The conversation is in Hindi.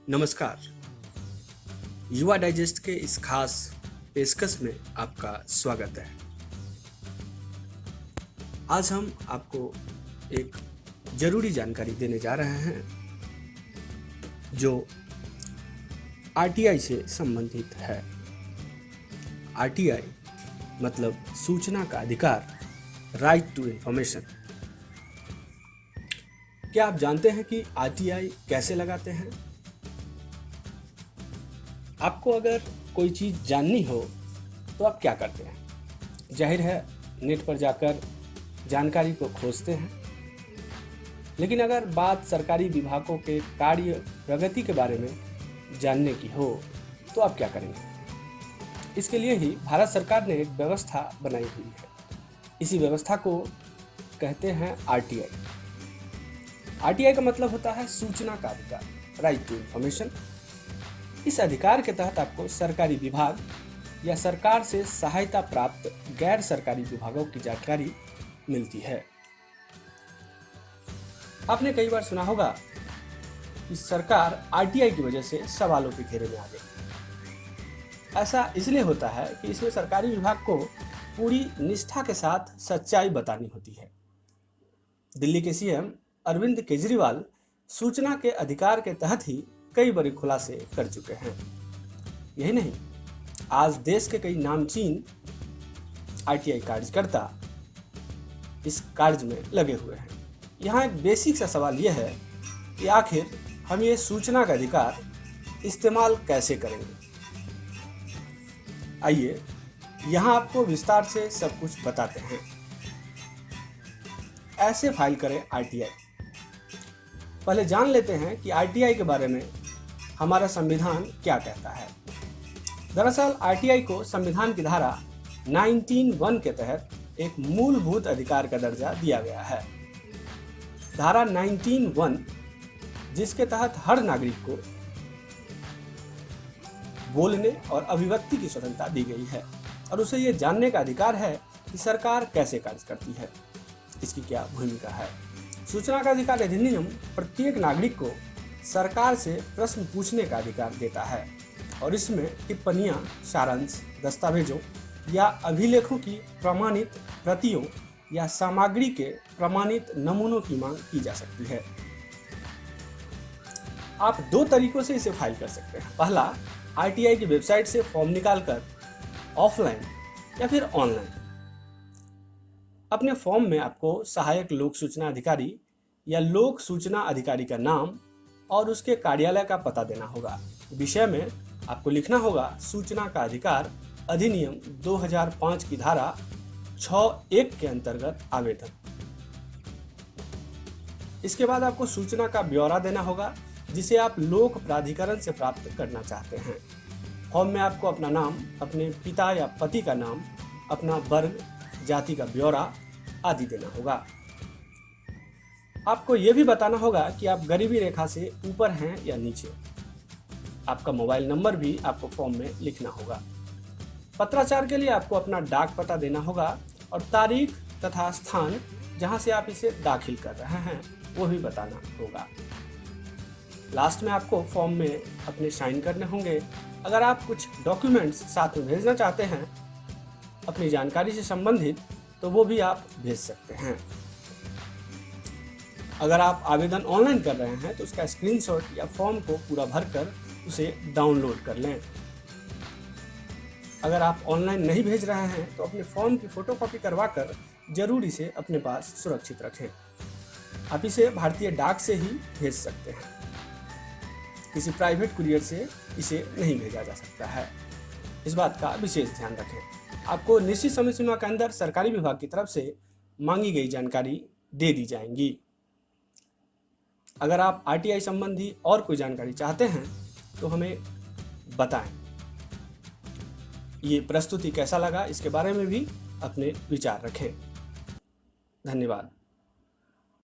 नमस्कार। युवा डाइजेस्ट के इस खास पेशकश में आपका स्वागत है। आज हम आपको एक जरूरी जानकारी देने जा रहे हैं जो आरटीआई से संबंधित है। आरटीआई मतलब सूचना का अधिकार, राइट टू इंफॉर्मेशन। क्या आप जानते हैं कि आरटीआई कैसे लगाते हैं? आपको अगर कोई चीज़ जाननी हो तो आप क्या करते हैं? जाहिर है नेट पर जाकर जानकारी को खोजते हैं। लेकिन अगर बात सरकारी विभागों के कार्य प्रगति के बारे में जानने की हो तो आप क्या करेंगे? इसके लिए ही भारत सरकार ने एक व्यवस्था बनाई हुई है। इसी व्यवस्था को कहते हैं आरटीआई। आरटीआई का मतलब होता है सूचना का अधिकार, राइट टू इंफॉर्मेशन। इस अधिकार के तहत आपको सरकारी विभाग या सरकार से सहायता प्राप्त गैर सरकारी विभागों की जानकारी मिलती है। आपने कई बार सुना होगा कि सरकार आरटीआई की वजह से सवालों के घेरे में आ गई। ऐसा इसलिए होता है कि इसमें सरकारी विभाग को पूरी निष्ठा के साथ सच्चाई बतानी होती है। दिल्ली के सीएम अरविंद केजरीवाल सूचना के अधिकार के तहत ही कई बड़े खुलासे कर चुके हैं। यही नहीं, आज देश के कई नामचीन आरटीआई कार्यकर्ता इस कार्य में लगे हुए हैं। यहाँ एक बेसिक सा सवाल यह है कि आखिर हम ये सूचना का अधिकार इस्तेमाल कैसे करेंगे। आइए यहाँ आपको विस्तार से सब कुछ बताते हैं। ऐसे फाइल करें आरटीआई। पहले जान लेते हैं कि आरटीआई के बारे में हमारा संविधान क्या कहता है। दरअसल आरटीआई को संविधान की धारा 19(1) के तहत एक मूलभूत अधिकार का दर्जा दिया गया है। धारा 19(1) जिसके तहत हर नागरिक को बोलने और अभिव्यक्ति की स्वतंत्रता दी गई है और उसे ये जानने का अधिकार है कि सरकार कैसे कार्य करती है, इसकी क्या भूमिका है। सूचना का अधिकार अधिनियम प्रत्येक नागरिक को सरकार से प्रश्न पूछने का अधिकार देता है और इसमें टिप्पणियां, सारांश, दस्तावेजों या अभिलेखों की प्रमाणित प्रतियों या सामग्री के प्रमाणित नमूनों की मांग की जा सकती है। आप दो तरीकों से इसे फाइल कर सकते हैं। पहला, आरटीआई की वेबसाइट से फॉर्म निकालकर ऑफलाइन या फिर ऑनलाइन। अपने फॉर्म में आपको सहायक लोक सूचना अधिकारी या लोक सूचना अधिकारी का नाम और उसके कार्यालय का पता देना होगा। विषय में आपको लिखना होगा सूचना का अधिकार अधिनियम 2005 की धारा 6(1) के अंतर्गत आवेदन। इसके बाद आपको सूचना का ब्यौरा देना होगा जिसे आप लोक प्राधिकरण से प्राप्त करना चाहते हैं। फॉर्म में आपको अपना नाम, अपने पिता या पति का नाम, अपना वर्ग, जाति का ब्यौरा आदि देना होगा। आपको यह भी बताना होगा कि आप गरीबी रेखा से ऊपर हैं या नीचे। आपका मोबाइल नंबर भी आपको फॉर्म में लिखना होगा। पत्राचार के लिए आपको अपना डाक पता देना होगा और तारीख तथा स्थान जहां से आप इसे दाखिल कर रहे हैं वो भी बताना होगा। लास्ट में आपको फॉर्म में अपने साइन करने होंगे। अगर आप कुछ डॉक्यूमेंट्स साथ में भेजना चाहते हैं अपनी जानकारी से संबंधित तो वो भी आप भेज सकते हैं। अगर आप आवेदन ऑनलाइन कर रहे हैं तो उसका स्क्रीनशॉट या फॉर्म को पूरा भरकर उसे डाउनलोड कर लें। अगर आप ऑनलाइन नहीं भेज रहे हैं तो अपने फॉर्म की फोटोकॉपी करवाकर जरूर इसे अपने पास सुरक्षित रखें। आप इसे भारतीय डाक से ही भेज सकते हैं। किसी प्राइवेट कुरियर से इसे नहीं भेजा जा सकता है। इस बात का विशेष ध्यान रखें। आपको निश्चित समय सीमा के अंदर सरकारी विभाग की तरफ से मांगी गई जानकारी दे दी जाएंगी। अगर आप आरटीआई संबंधी और कोई जानकारी चाहते हैं तो हमें बताएं। ये प्रस्तुति कैसा लगा इसके बारे में भी अपने विचार रखें। धन्यवाद।